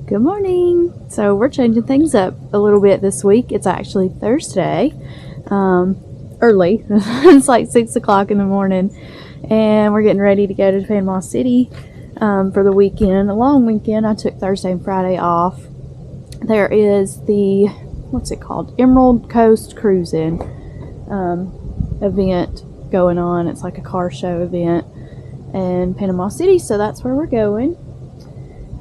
Good morning. So we're changing things up a little bit this week. It's actually Thursday, early. It's like 6 o'clock in the morning, and we're getting ready to go to Panama City for the weekend, a long weekend. I took Thursday and Friday off. There is the, what's it called? Emerald Coast Cruising event going on. It's like a car show event in Panama City, so that's where we're going.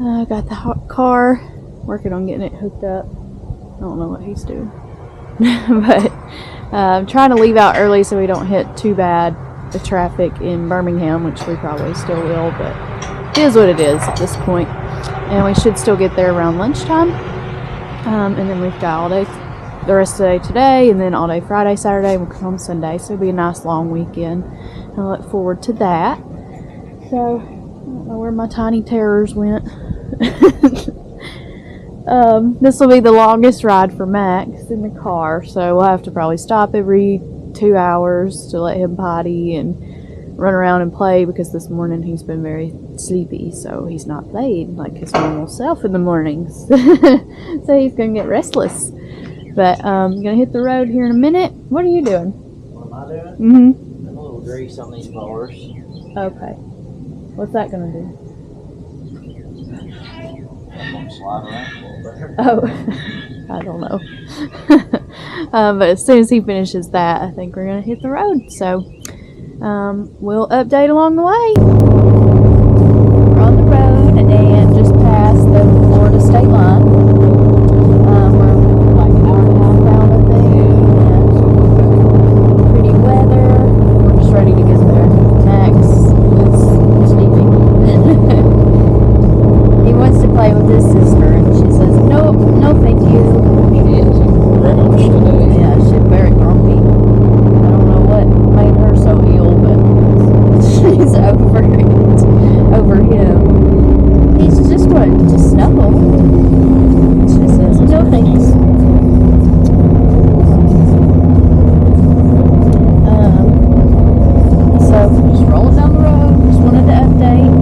I got the car, working on getting it hooked up. I don't know what he's doing. But I'm trying to leave out early so we don't hit too bad the traffic in Birmingham, which we probably still will, but it is what it is at this point. And we should still get there around lunchtime. And then we've got all day, the rest of the day today, and then all day Friday, Saturday, and we'll come home Sunday. So it'll be a nice long weekend. I look forward to that. So I don't know where my tiny terrors went. This will be the longest ride for Max in the car, so we'll have to probably stop every 2 hours to let him potty and run around and play, because this morning he's been very sleepy, so he's not played like his normal self in the mornings. So he's gonna get restless. But I'm gonna hit the road here in a minute. What are you doing? What am I doing? Mm-hmm. A little grease on these bars. Okay. What's that gonna do? I'm gonna slide around a little better. Oh, I don't know. But as soon as he finishes that, I think we're going to hit the road. So we'll update along the way. We're on the road and just past the Florida state line. We're like an hour and a half out, I think. And pretty weather. We're just ready to get there. Max is sleeping. He wants to play with his sister, and she says, "No, no, thank you." He is. Very much today. Yeah, she's very grumpy. I don't know what made her so ill, but she's over it, over him. He's just wanting to snuggle. She says, "No, thanks." So just rolling down the road. Just wanted to update,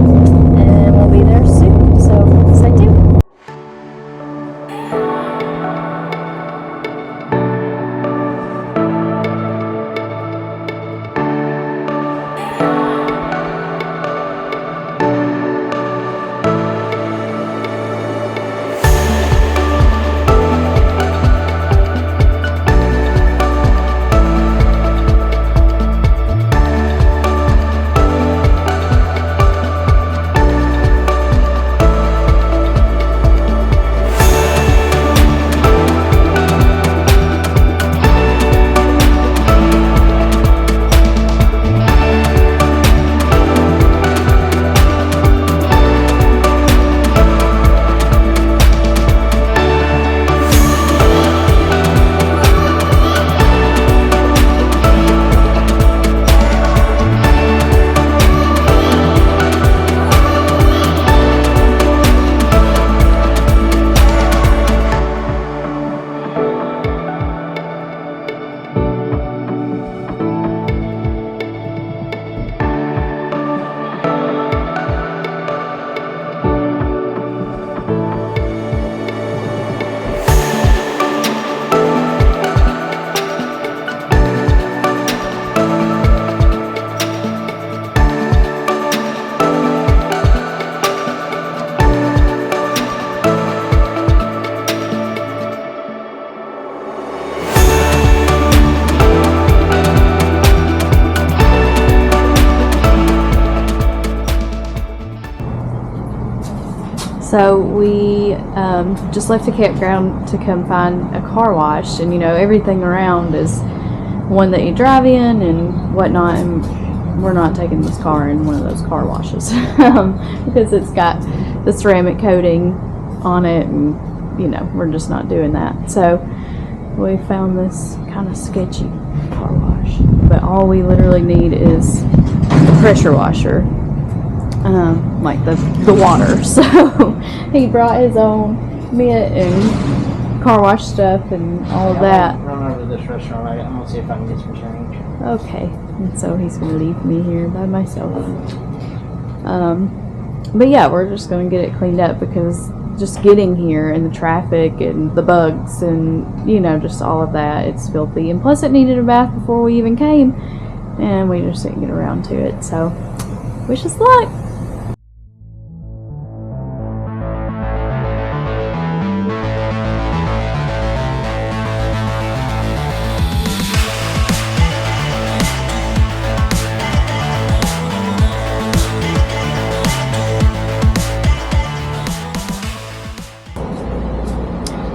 and we'll be there soon. So stay tuned. So we just left the campground to come find a car wash, and everything around is one that you drive in and whatnot, and we're not taking this car in one of those car washes because it's got the ceramic coating on it, and we're just not doing that. So we found this kind of sketchy car wash, but all we literally need is a pressure washer. Like the water. So he brought his own mitt and car wash stuff and all of that. Run over to this restaurant. I'm gonna see if I can get some change. Okay, and so he's gonna leave me here by myself. But yeah, we're just gonna get it cleaned up because just getting here and the traffic and the bugs and, you know, just all of that. It's filthy. And plus it needed a bath before we even came. And we just didn't get around to it. So, wish us luck.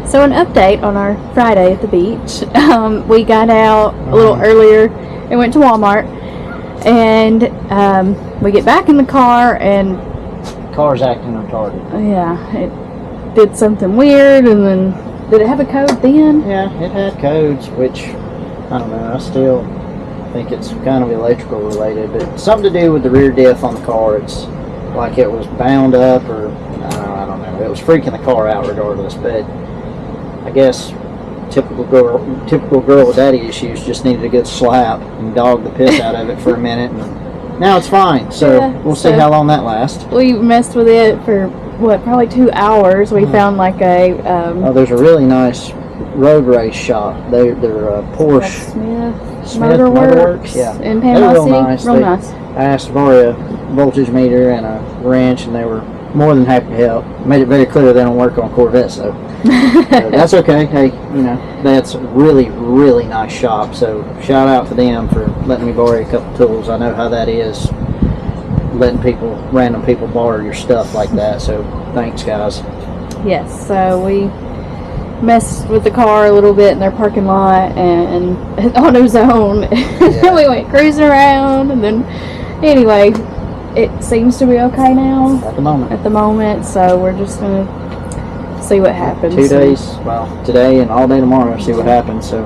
So an update on our Friday at the beach. We got out a little earlier and went to Walmart, and we get back in the car and Car's acting retarded. yeah, it did something weird. And then did it have a code then? Yeah, it had codes, which I don't know. I still think it's kind of electrical related, but something to do with the rear diff on the car. It's like it was bound up, or I don't know. It was freaking the car out regardless, but I guess typical girl with daddy issues just needed a good slap and dog the piss out of it for a minute, and now it's fine. So Yeah, we'll see how long that lasts. We messed with it for what, probably 2 hours. We found like a There's a really nice road race shop. They're Porsche Smith Motor Works, yeah. in They were Panama real City. nice. Real They- nice. I asked to borrow a voltage meter and a wrench, and they were more than happy to help. Made it very clear they don't work on Corvette, so that's okay. Hey, you know, that's a really, really nice shop. So shout out to them for letting me borrow a couple tools. I know how that is, letting random people borrow your stuff like that. So thanks, guys. Yes, so we messed with the car a little bit in their parking lot and on his own. Yeah. We went cruising around, and then anyway, it seems to be okay now At the moment. at the moment, so we're just gonna see what happens. 2 days, well, today and all day tomorrow, see what happens. So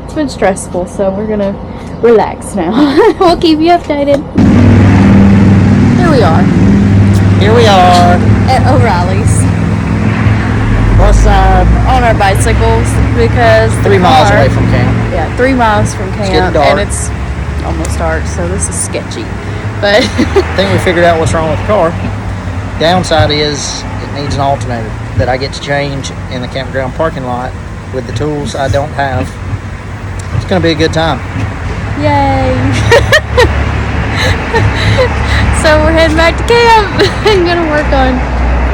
It's been stressful, so we're gonna relax now. We'll keep you updated. Here we are here we are. at O'Reilly's West side, on our bicycles because the 3 miles car- away from camp. Yeah, 3 miles from getting camp, dark. and it's almost dark, so this is sketchy. But I think we figured out what's wrong with the car. Downside is it needs an alternator that I get to change in the campground parking lot with the tools I don't have. It's going to be a good time. yay! So we're heading back to camp. I'm gonna work on.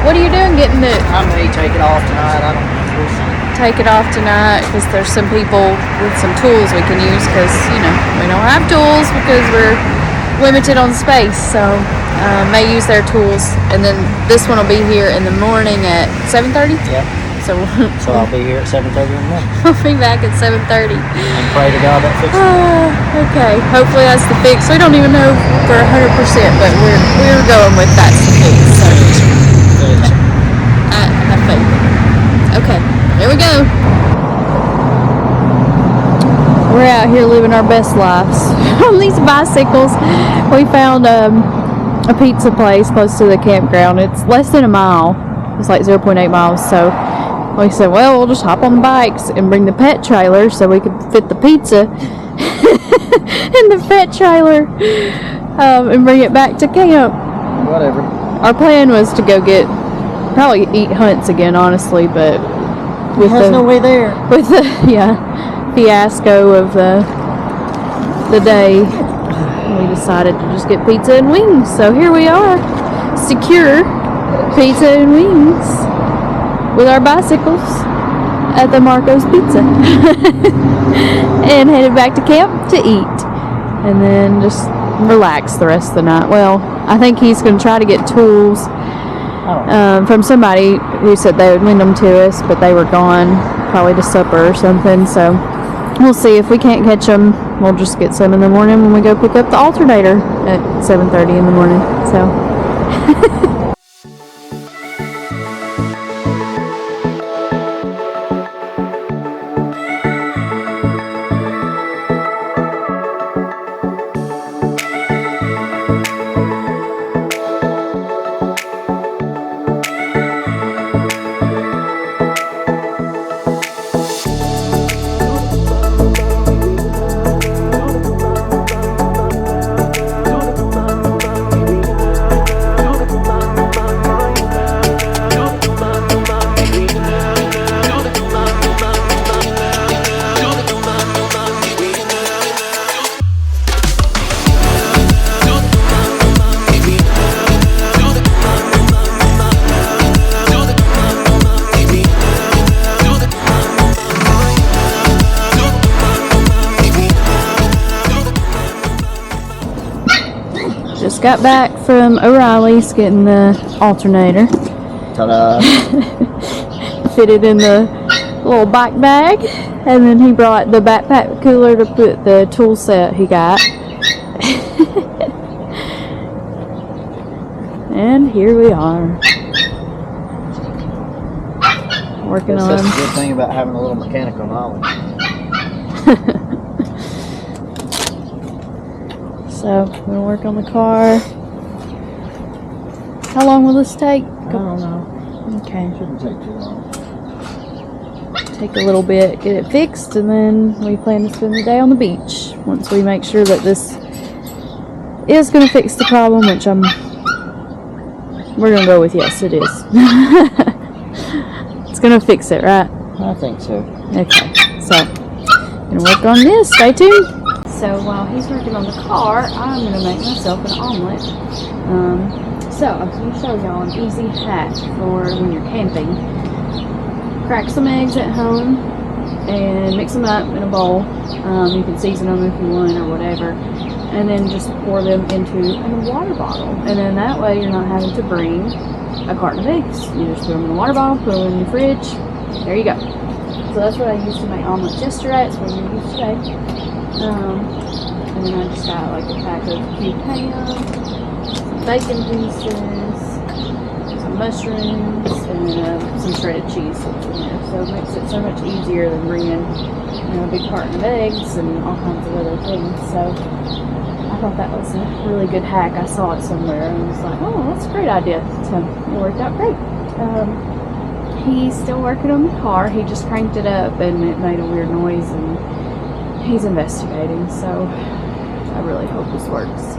What are you doing? Getting it? I may take it off tonight. I don't know. We'll see. Take it off tonight because there's some people with some tools we can use because, you know, we don't have tools because we're limited on space, so may use their tools. And then this one will be here in the morning at 7:30. Yeah. So So I'll be here at 7:30 in the morning. we'll be back at 7:30. And pray to God that fixes it. Okay, hopefully that's the fix. We don't even know for 100%, but we're going with that's the fix. So I have faith. Okay, here we go. We're out here living our best lives on these bicycles. We found a pizza place close to the campground. It's less than a mile. It's like 0.8 miles. So we said, well, we'll just hop on the bikes and bring the pet trailer so we could fit the pizza in the pet trailer and bring it back to camp. Whatever. Our plan was to go probably eat Hunt's again, honestly, but with There's no way there. with the fiasco of the day, we decided to just get pizza and wings. So here we are, secure pizza and wings with our bicycles at the Marco's Pizza and headed back to camp to eat and then just relax the rest of the night. Well, I think he's going to try to get tools from somebody who said they would lend them to us, but they were gone probably to supper or something. So we'll see. If we can't catch them, we'll just get some in the morning when we go pick up the alternator at 7:30 in the morning. So Just got back from O'Reilly's getting the alternator. Ta-da! Fitted in the little bike bag, and then he brought the backpack cooler to put the tool set he got. And here we are, working on. That's the good thing about having a little mechanical knowledge. So we're gonna work on the car. How long will this take? I don't know. Okay. Shouldn't take too long. Take a little bit, get it fixed, and then we plan to spend the day on the beach once we make sure that this is going to fix the problem, which we're going to go with yes, it is. It's going to fix it, right? I think so. Okay, so going to work on this. Stay tuned. So while he's working on the car, I'm going to make myself an omelet. So I'm going to show y'all an easy hack for when you're camping. Crack some eggs at home and mix them up in a bowl. You can season them if you want or whatever, and then just pour them into a water bottle, and then that way you're not having to bring a carton of eggs. You just put them in a water bottle, put them in your fridge. There you go. So that's what I used to make omelets yesterday. It's what I'm going to use today. And then I just got like a pack of cubed ham, some bacon pieces, some mushrooms, and some shredded cheese. So it makes it so much easier than bringing a big carton of eggs and all kinds of other things. So I thought that was a really good hack. I saw it somewhere and I was like, oh, that's a great idea. So it worked out great. He's still working on the car. He just cranked it up and it made a weird noise, and he's investigating. So I really hope this works.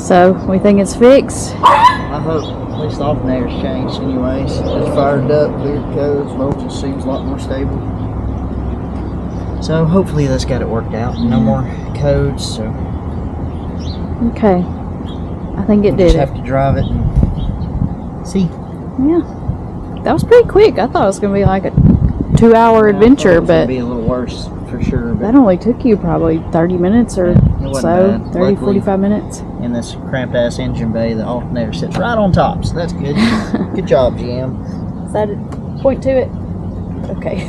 So we think it's fixed. I hope. At least the alternator's changed anyways. It's fired up, cleared codes, voltage seems a lot more stable. So hopefully this got it worked out. No more codes, so. Okay. I think it We'll did. just have to drive it and see. Yeah. That was pretty quick. I thought it was going to be like a 2-hour adventure, I thought it was but gonna be a little worse for sure. But that only took you probably 30 minutes or wasn't so. bad. 30, Luckily, 45 minutes. in this cramped ass engine bay, the alternator sits right on top, so that's good. Good job, GM. Is that it? Point to it? Okay.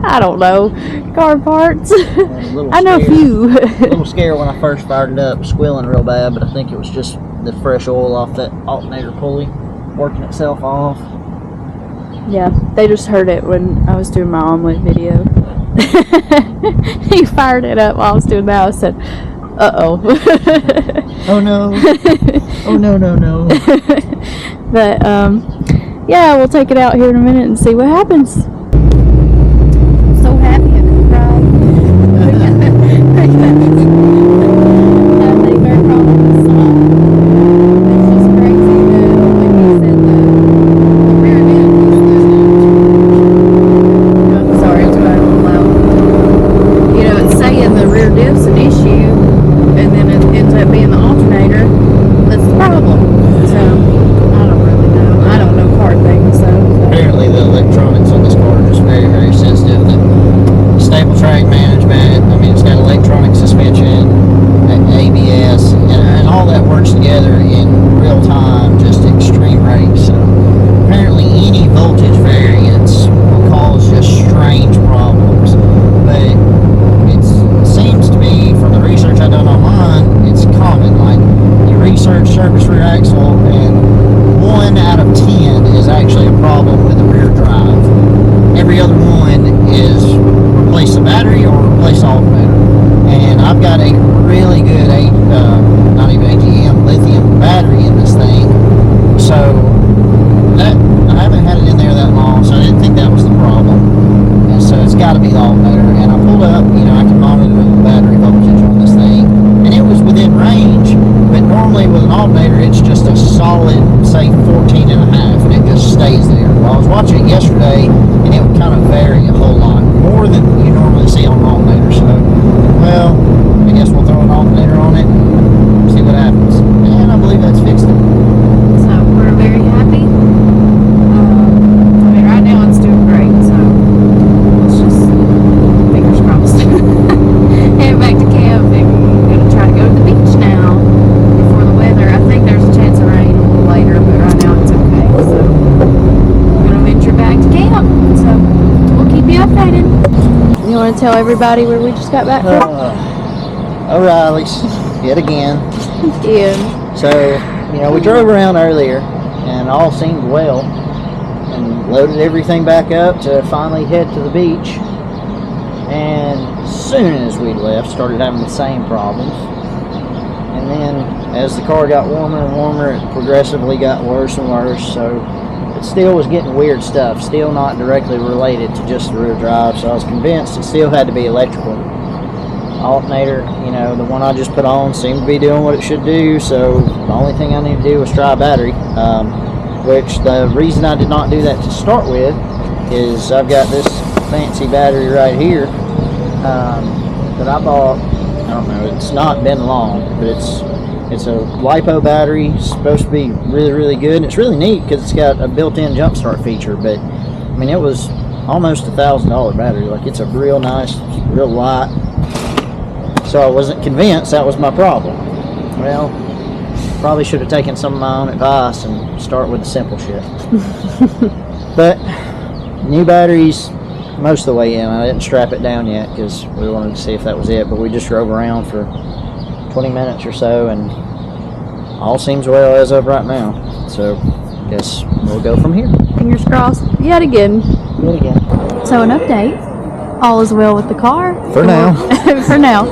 I don't know. Car parts. I know a few. A little scared when I first fired it up, squealing real bad, but I think it was just the fresh oil off that alternator pulley working itself off. Yeah, they just heard it when I was doing my omelet video. He fired it up while I was doing that. I said, uh-oh. Oh no. Oh no. But, yeah, we'll take it out here in a minute and see what happens. So happy I could cry. to tell everybody where we just got back from? O'Reilly's, yet again. Yeah. So, you know, we drove around earlier, and all seemed well, and loaded everything back up to finally head to the beach. And as soon as we left, started having the same problems. And then, as the car got warmer and warmer, it progressively got worse and worse. So, it still was getting weird stuff, still not directly related to just the rear drive. So I was convinced it still had to be electrical. Alternator, you know, the one I just put on seemed to be doing what it should do. So the only thing I need to do was try a battery. Which the reason I did not do that to start with is I've got this fancy battery right here that I bought. I don't know, it's not been long, but it's a LiPo battery. It's supposed to be really, really good, and it's really neat because it's got a built-in jump start feature. But I mean, it was almost $1,000 battery. Like, it's a real nice, real light. So I wasn't convinced that was my problem. Well, probably should have taken some of my own advice and start with the simple shit. But new batteries most of the way in. I didn't strap it down yet because we wanted to see if that was it, but we just drove around for 20 minutes or so, and all seems well as of right now. So guess we'll go from here. Fingers crossed. Yet again. So an update. All is well with the car. For now. For now.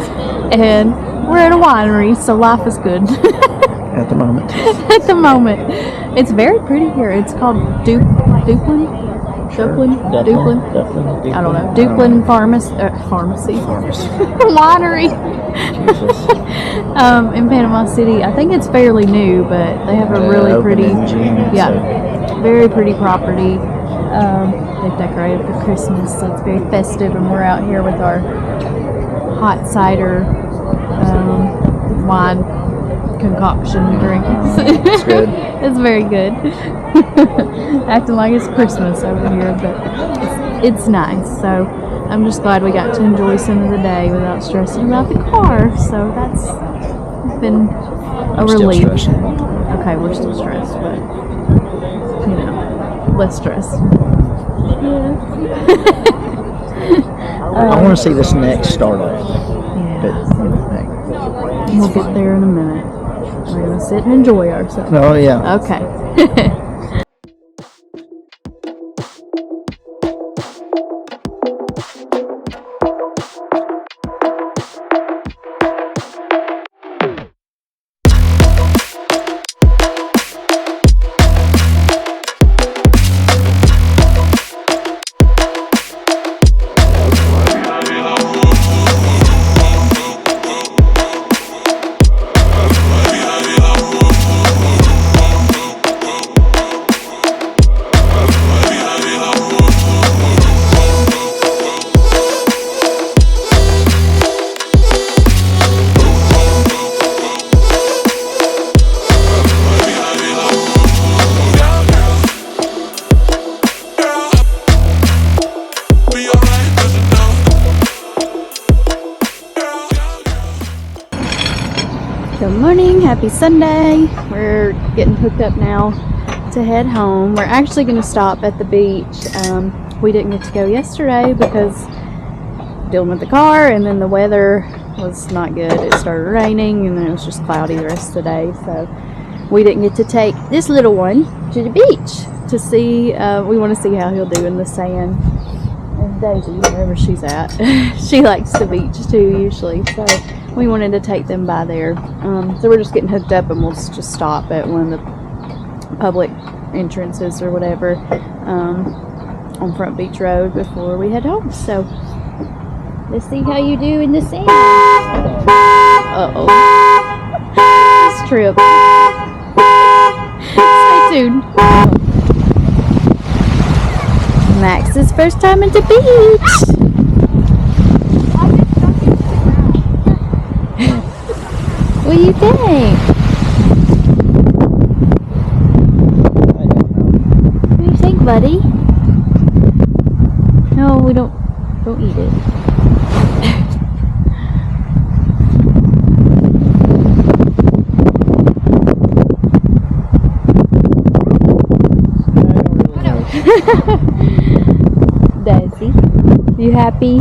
And we're at a winery, so life is good. At the moment. At the moment. It's very pretty here. It's called Duplin. I don't know. Duplin Pharmacy. Winery. Jesus. In Panama City. I think it's fairly new, but they have a really pretty, very pretty property. They've decorated for Christmas, so it's very festive, and we're out here with our hot cider wine concoction drinks. It's good. It's very good. Acting like it's Christmas over here, but it's nice. So I'm just glad we got to enjoy some of the day without stressing about the car. So that's been a relief. Okay, we're still stressed, but you know, less stress. I want to see this next start off. Yeah. We'll get there in a minute. We're going to sit and enjoy ourselves. Oh, yeah. Okay. Good morning, happy Sunday. We're getting hooked up now to head home. We're actually going to stop at the beach. We didn't get to go yesterday because dealing with the car, and then the weather was not good. It started raining and then it was just cloudy the rest of the day, so we didn't get to take this little one to the beach to see. We want to see how he'll do in the sand. And Daisy, wherever she's at, she likes the beach too usually, so we wanted to take them by there. So we're just getting hooked up, and we'll just stop at one of the public entrances or whatever on Front Beach Road before we head home. So let's see how you do in the sand. Uh-oh. This trip. Stay tuned. Max's first time at the beach. What do you think? What do you think, buddy? No, we don't eat it. Daisy, you happy?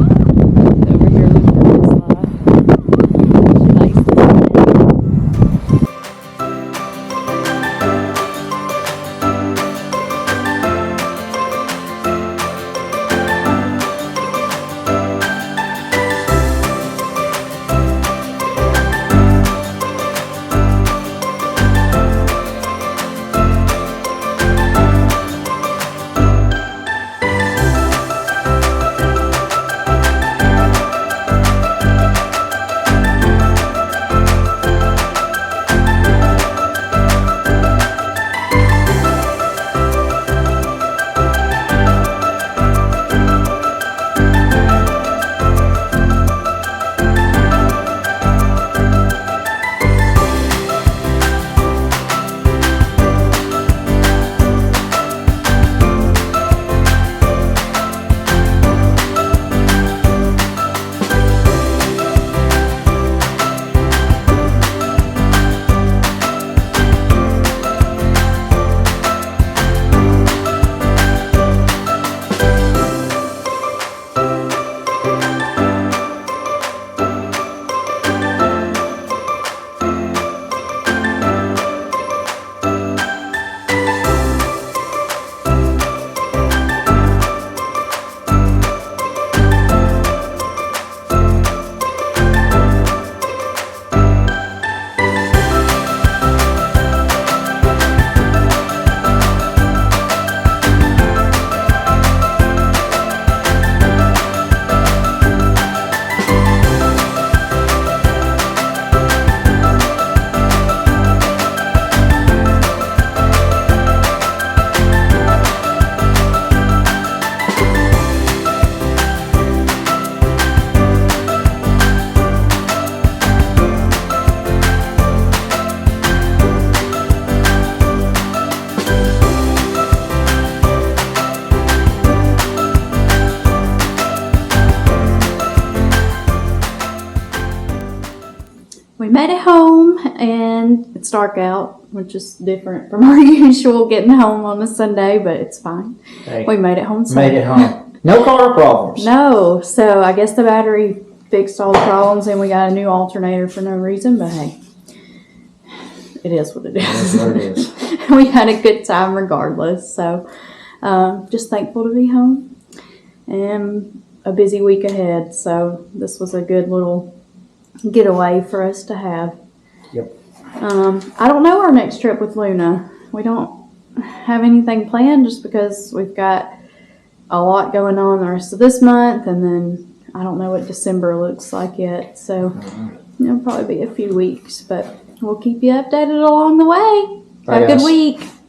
made it home, and it's dark out, which is different from our usual getting home on a Sunday, but it's fine. Hey, We made it home safe. made it home. No car problems. No, so I guess the battery fixed all the problems, and we got a new alternator for no reason, but hey, it is what it is. That's what it is. We had a good time regardless, so just thankful to be home, and a busy week ahead, so this was a good little getaway for us to have. Yep. I don't know our next trip with Luna. We don't have anything planned just because we've got a lot going on the rest of this month, and then I don't know what December looks like yet, so it'll probably be a few weeks, but we'll keep you updated along the way. Have a good week.